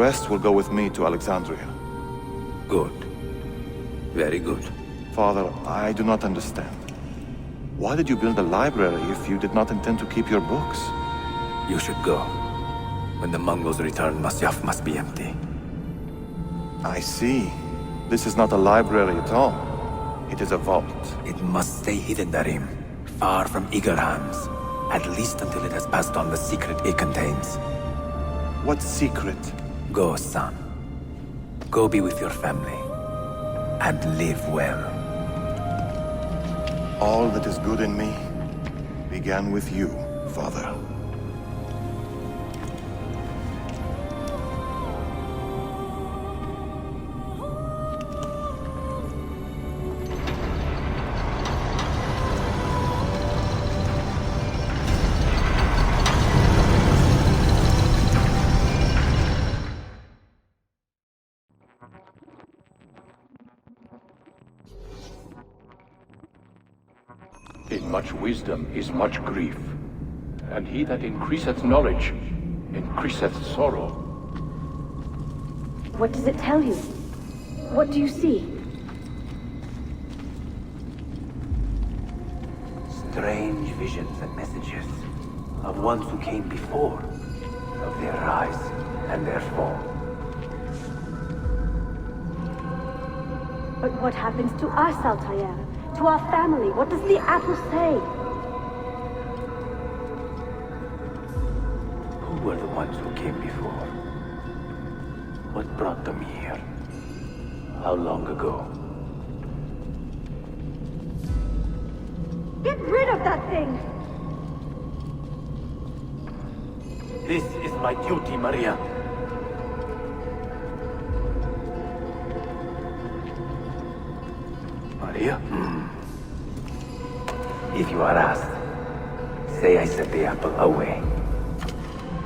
rest will go with me to Alexandria. Good. Very good. Father, I do not understand. Why did you build a library if you did not intend to keep your books? You should go. When the Mongols return, Masyaf must be empty. I see. This is not a library at all. It is a vault. It must stay hidden, Darim. Far from eager hands. At least until it has passed on the secret it contains. What secret? Go, son. Go be with your family. And live well. All that is good in me began with you, Father. In much wisdom is much grief, and he that increaseth knowledge increaseth sorrow. What does it tell you? What do you see? Strange visions and messages of ones who came before, of their rise and their fall. But what happens to us, Altair? To our family? What does the apple say? Who were the ones who came before? What brought them here? How long ago? Get rid of that thing! This is my duty, Maria. Maria? If you are asked, say I sent the apple away.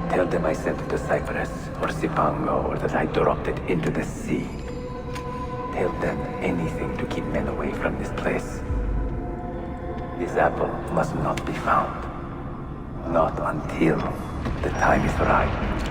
Tell them I sent it to Cyprus or Cipango, or that I dropped it into the sea. Tell them anything to keep men away from this place. This apple must not be found. Not until the time is right.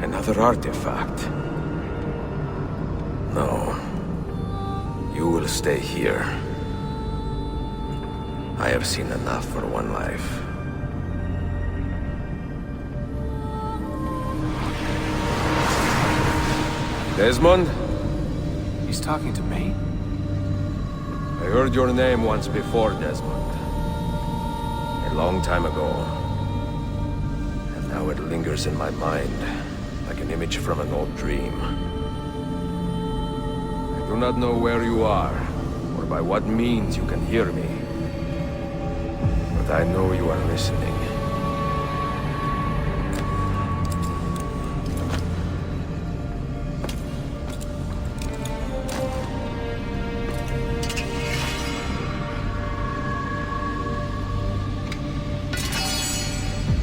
Another artifact. No. You will stay here. I have seen enough for one life. Desmond? He's talking to me? I heard your name once before, Desmond. A long time ago. And now it lingers in my mind, like an image from an old dream. I do not know where you are, or by what means you can hear me. But I know you are listening.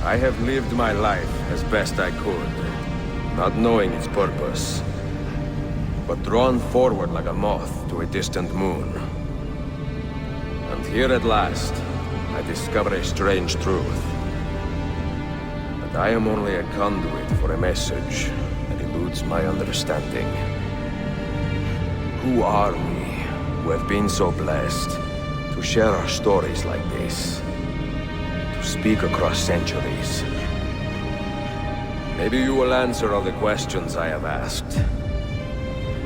I have lived my life as best I could, not knowing its purpose, but drawn forward like a moth to a distant moon. And here at last, I discover a strange truth. That I am only a conduit for a message that eludes my understanding. Who are we, who have been so blessed, to share our stories like this? To speak across centuries. Maybe you will answer all the questions I have asked.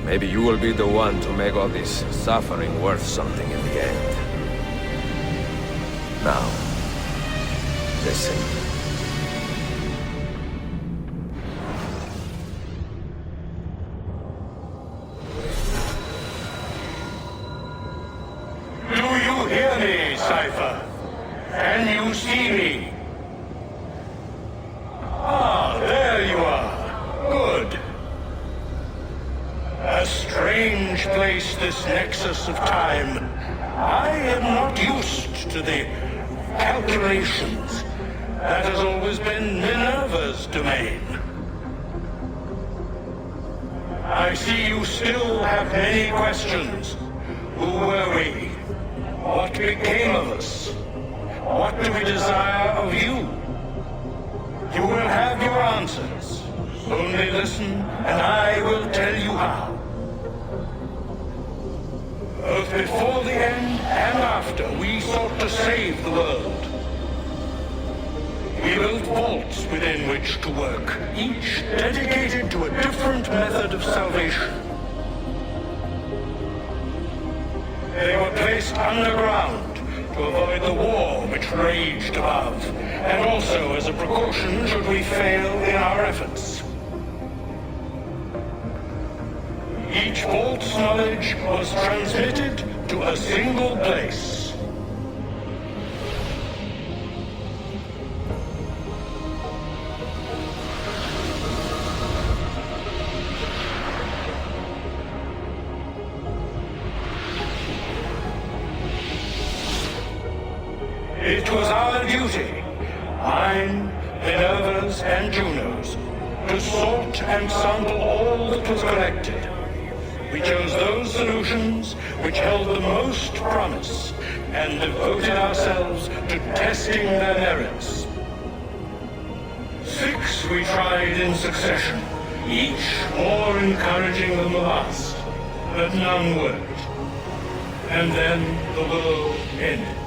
Maybe you will be the one to make all this suffering worth something in the end. Now, listen. Do you hear me, Cypher? Can you see me? Ah, there you are. Good. A strange place, this nexus of time. I am not used to the calculations. That has always been Minerva's domain. I see you still have many questions. Who were we? What became of us? What do we desire of you? You will have your answers. Only listen, and I will tell you how. Both before the end and after, we sought to save the world. We built vaults within which to work, each dedicated to a different method of salvation. They were placed underground to avoid the war which raged above, and also as a precaution should we fail in our efforts. Each vault's knowledge was transmitted to a single place. It was our duty, mine, Minerva's, and Juno's, to sort and sample all that was collected. We chose those solutions which held the most promise, and devoted ourselves to testing their merits. 6 we tried in succession, each more encouraging than the last, but none worked. And then the world ended.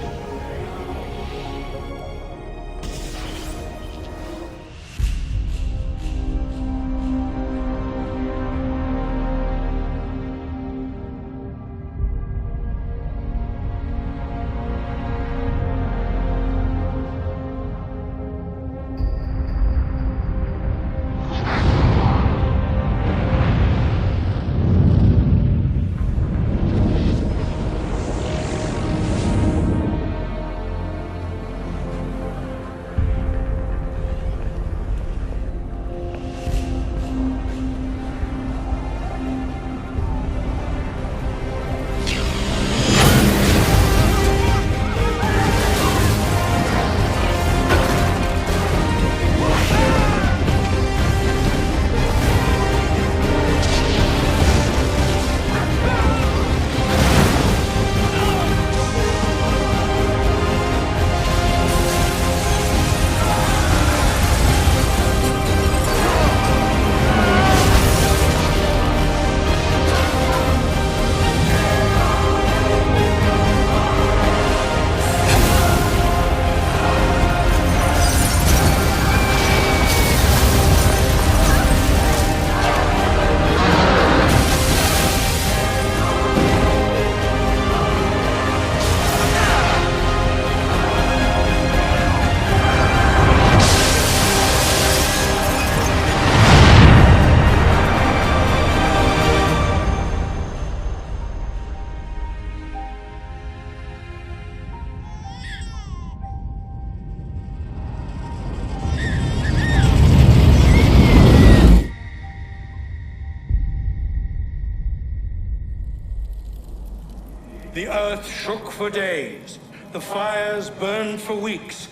earth shook for days, the fires burned for weeks,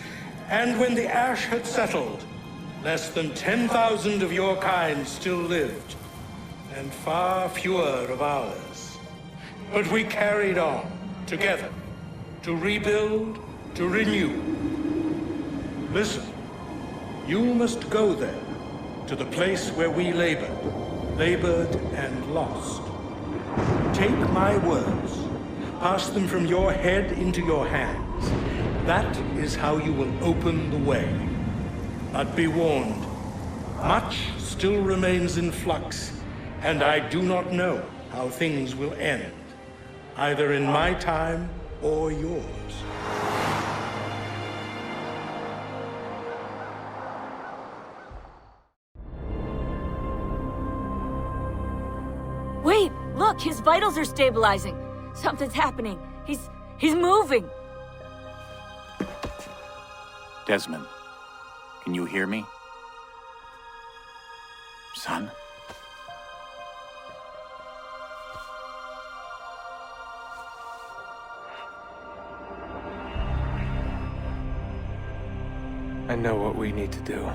and when the ash had settled, less than 10,000 of your kind still lived, and far fewer of ours. But we carried on, together, to rebuild, to renew. Listen, you must go there, to the place where we labored and lost. Take my words, pass them from your head into your hands. That is how you will open the way. But be warned, much still remains in flux, and I do not know how things will end, either in my time or yours. Wait, look, his vitals are stabilizing. Something's happening. He's moving. Desmond, can you hear me? Son? I know what we need to do.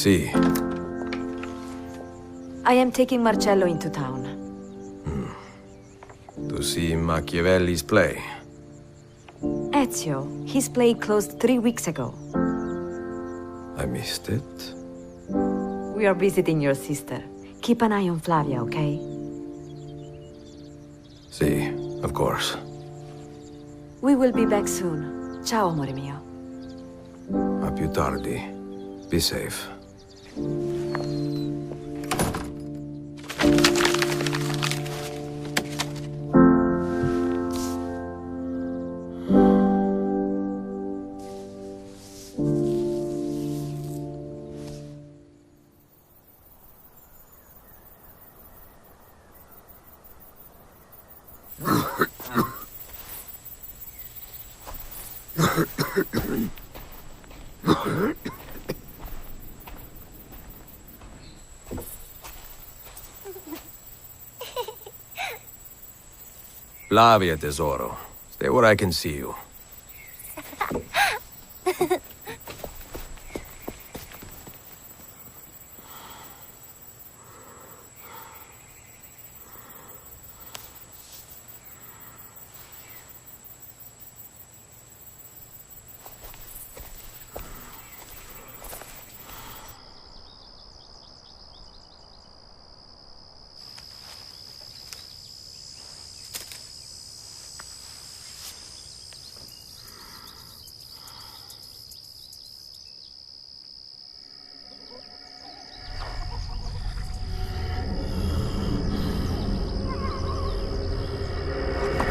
see. I am taking Marcello into town. To see Machiavelli's play. Ezio, his play closed 3 weeks ago. I missed it. We are visiting your sister. Keep an eye on Flavia, okay? See, of course. We will be back soon. Ciao, amore mio. A più tardi. Be safe. Flavia, tesoro. Stay where I can see you.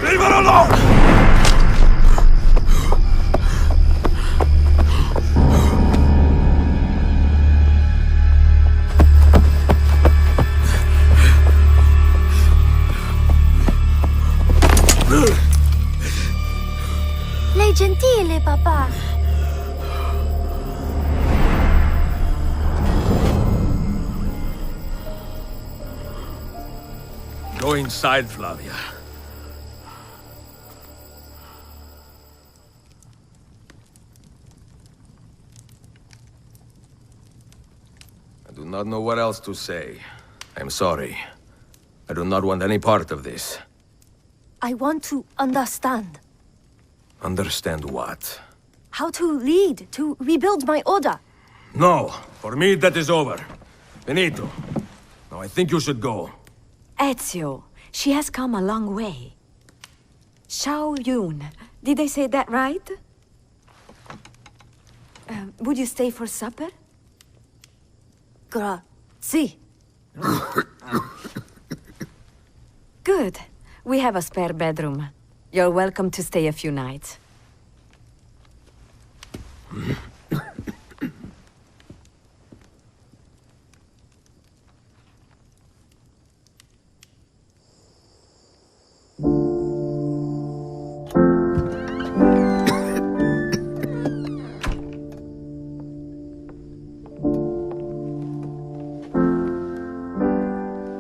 Leave her alone! Lei gentile, papà. Go inside, Flavia. I do not know what else to say. I am sorry. I do not want any part of this. I want to understand. Understand what? How to lead, to rebuild my order. No, for me that is over. Benito, now I think you should go. Ezio, she has come a long way. Xiao Yun, did I say that right? Would you stay for supper? Grazie. Good. We have a spare bedroom. You're welcome to stay a few nights.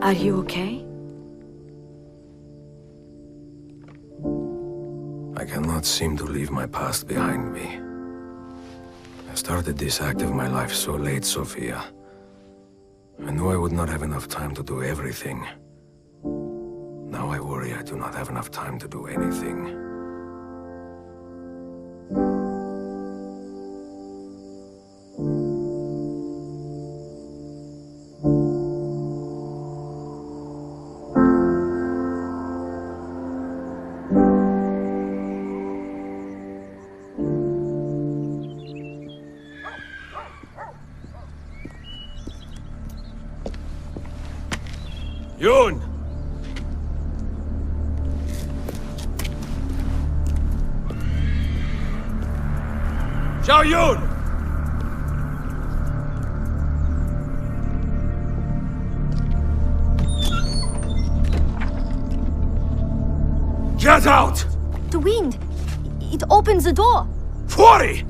Are you okay? I cannot seem to leave my past behind me. I started this act of my life so late, Sophia. I knew I would not have enough time to do everything. Now I worry I do not have enough time to do anything. Yun! Xiao Yun! Get out! The wind. It opens the door. Fuori!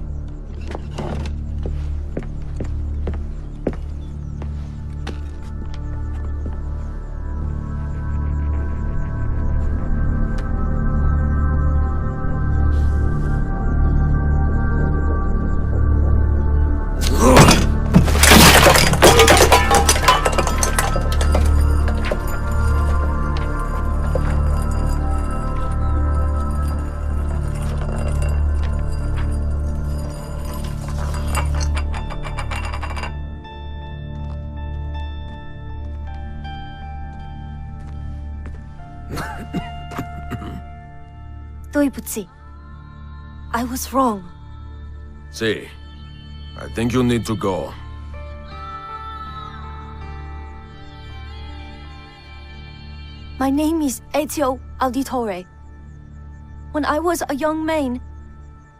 对不起. I was wrong. See, I think you need to go. My name is Ezio Auditore. When I was a young man,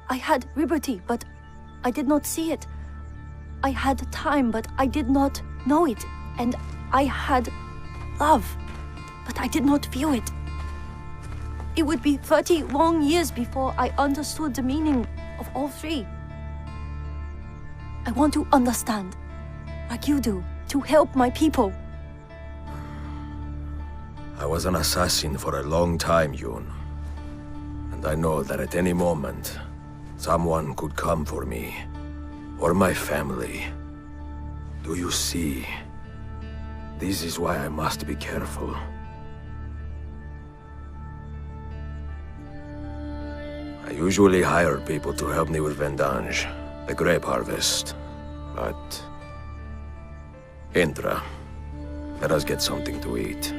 I had liberty, but I did not see it. I had time, but I did not know it. And I had love, but I did not feel it. It would be 30 long years before I understood the meaning of all three. I want to understand, like you do, to help my people. I was an assassin for a long time, Yoon. And I know that at any moment, someone could come for me. Or my family. Do you see? This is why I must be careful. I usually hire people to help me with vendange, the grape harvest. But... Entra. Let us get something to eat.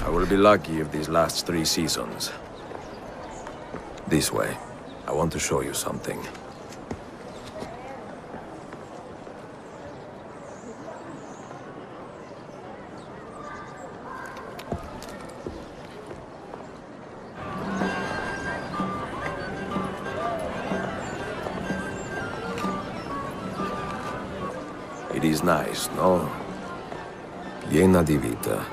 I will be lucky if these last 3 seasons. This way. I want to show you something. It is nice, no? Piena di vita.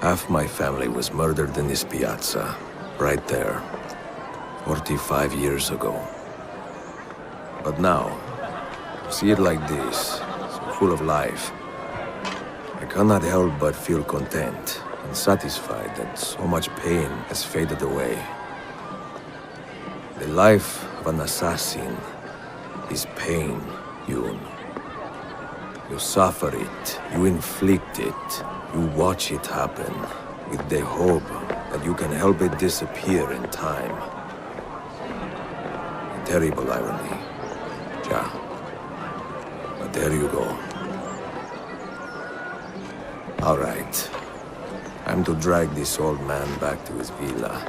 Half my family was murdered in this piazza, right there, 45 years ago. But now, to see it like this, so full of life, I cannot help but feel content and satisfied that so much pain has faded away. The life of an assassin is pain, Yoon. You suffer it, you inflict it, you watch it happen, with the hope that you can help it disappear in time. A terrible irony. Ja. But there you go. All right. Time to drag this old man back to his villa.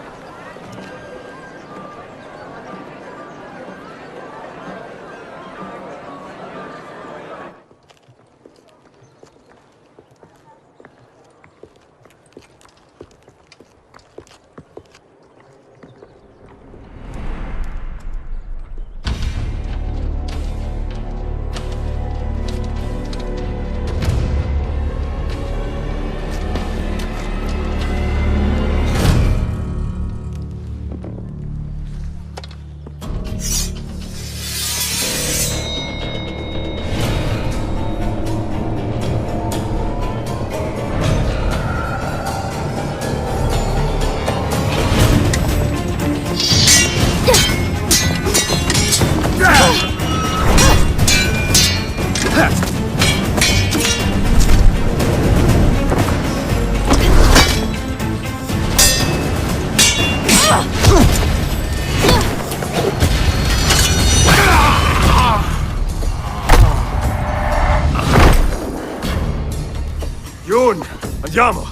Yoon! Andiamo!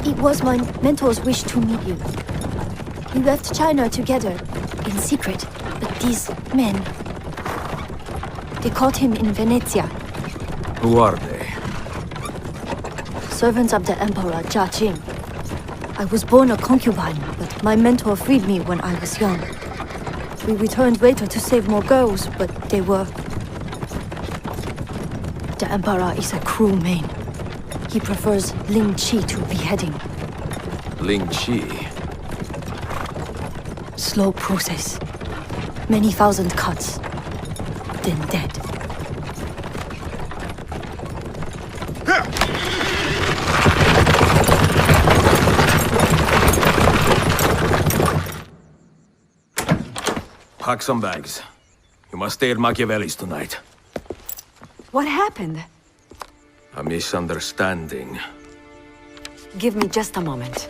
It was my mentor's wish to meet you. We left China together, in secret, but these men... They caught him in Venezia. Who are they? Servants of the Emperor Jia Jing. I was born a concubine, but my mentor freed me when I was young. We returned later to save more girls, but they were... The Emperor is a cruel man. He prefers Ling Qi to beheading. Ling Qi? Slow process. Many thousand cuts. Then dead. Pack some bags. You must stay at Machiavelli's tonight. What happened? A misunderstanding. Give me just a moment.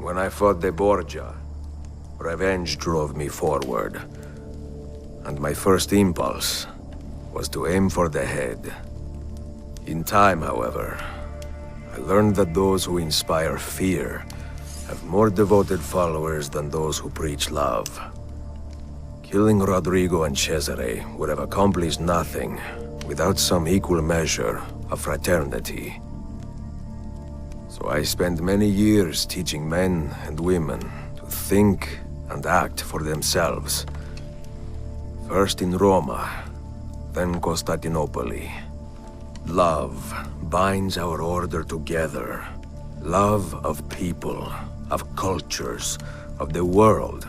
When I fought the Borgia, revenge drove me forward. And my first impulse was to aim for the head. In time, however, I learned that those who inspire fear have more devoted followers than those who preach love. Killing Rodrigo and Cesare would have accomplished nothing without some equal measure of fraternity. So I spent many years teaching men and women to think and act for themselves. First in Roma, then Constantinople. Love binds our order together. Love of people, of cultures, of the world.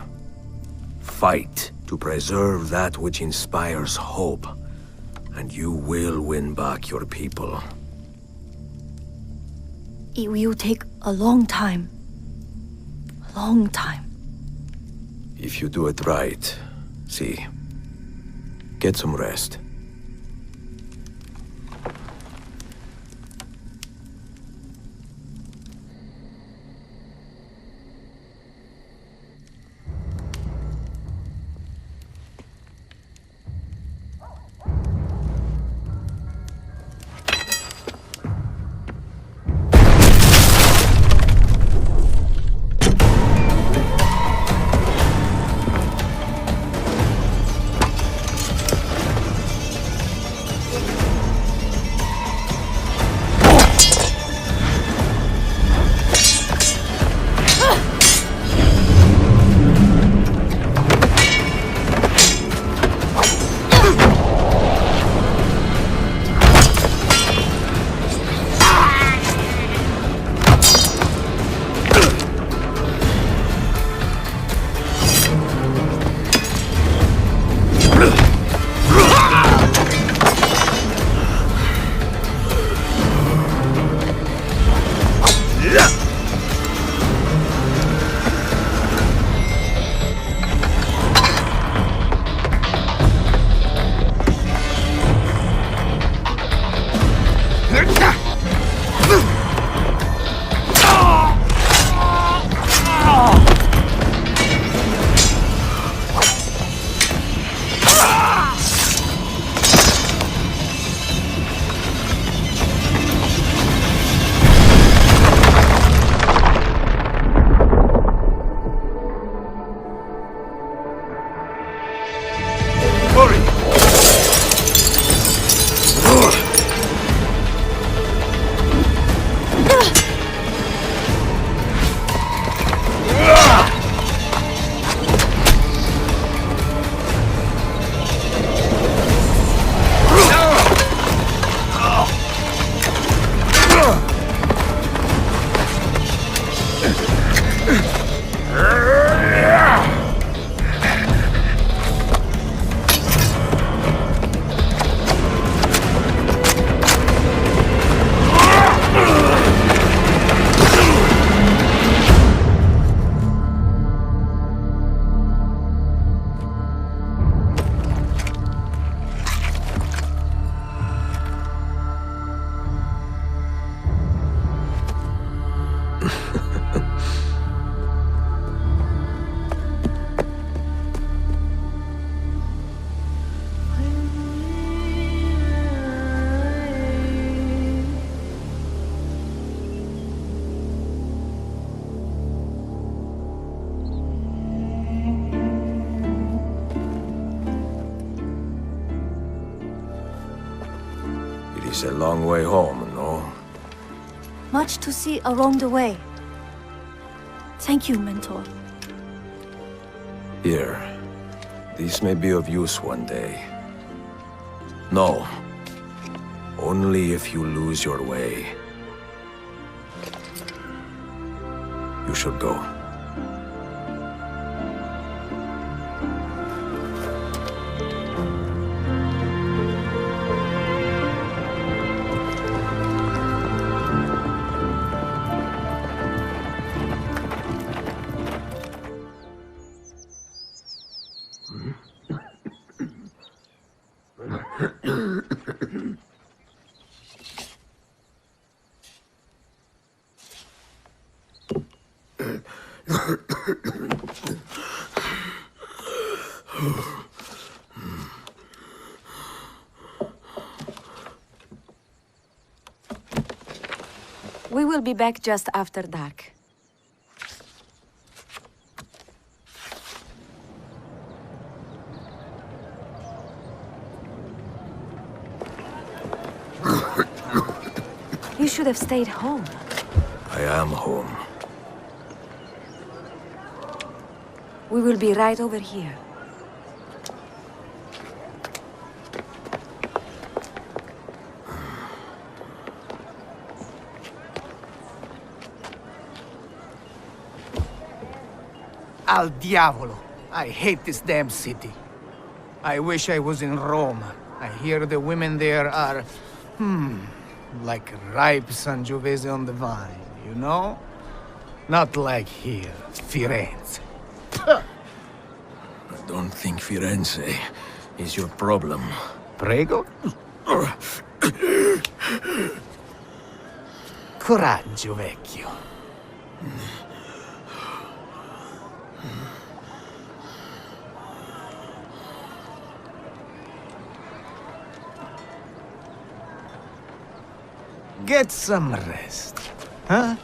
Fight to preserve that which inspires hope, and you will win back your people. It will take a long time. A long time. If you do it right, see. Get some rest. It's a long way home, no? Much to see along the way. Thank you, Mentor. Here. This may be of use one day. No. Only if you lose your way. You should go. We will be back just after dark. You should have stayed home. I am home. We will be right over here. Al diavolo! I hate this damn city. I wish I was in Rome. I hear the women there are, like ripe Sangiovese on the vine, you know? Not like here, Firenze. I don't think Firenze is your problem. Prego? Coraggio, vecchio. Get some rest, huh?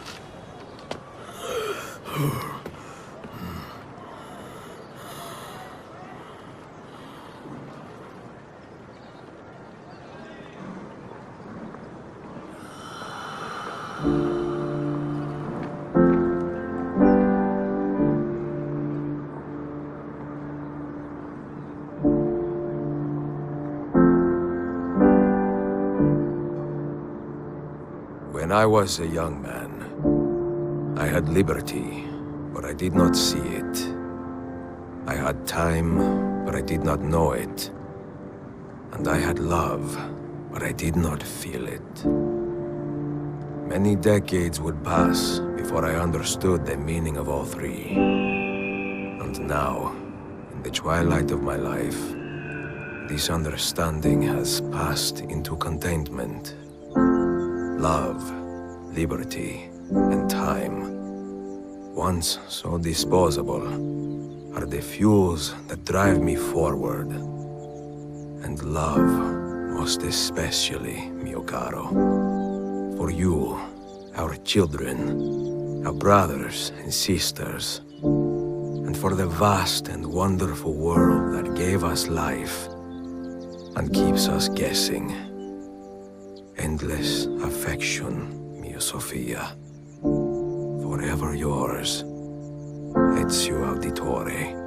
When I was a young man, I had liberty, but I did not see it. I had time, but I did not know it. And I had love, but I did not feel it. Many decades would pass before I understood the meaning of all three. And now, in the twilight of my life, this understanding has passed into contentment. Love, liberty, and time, once so disposable, are the fuels that drive me forward. And love, most especially, mio caro. For you, our children, our brothers and sisters, and for the vast and wonderful world that gave us life and keeps us guessing. Endless affection, mia Sofia. Forever yours, Ezio Auditore.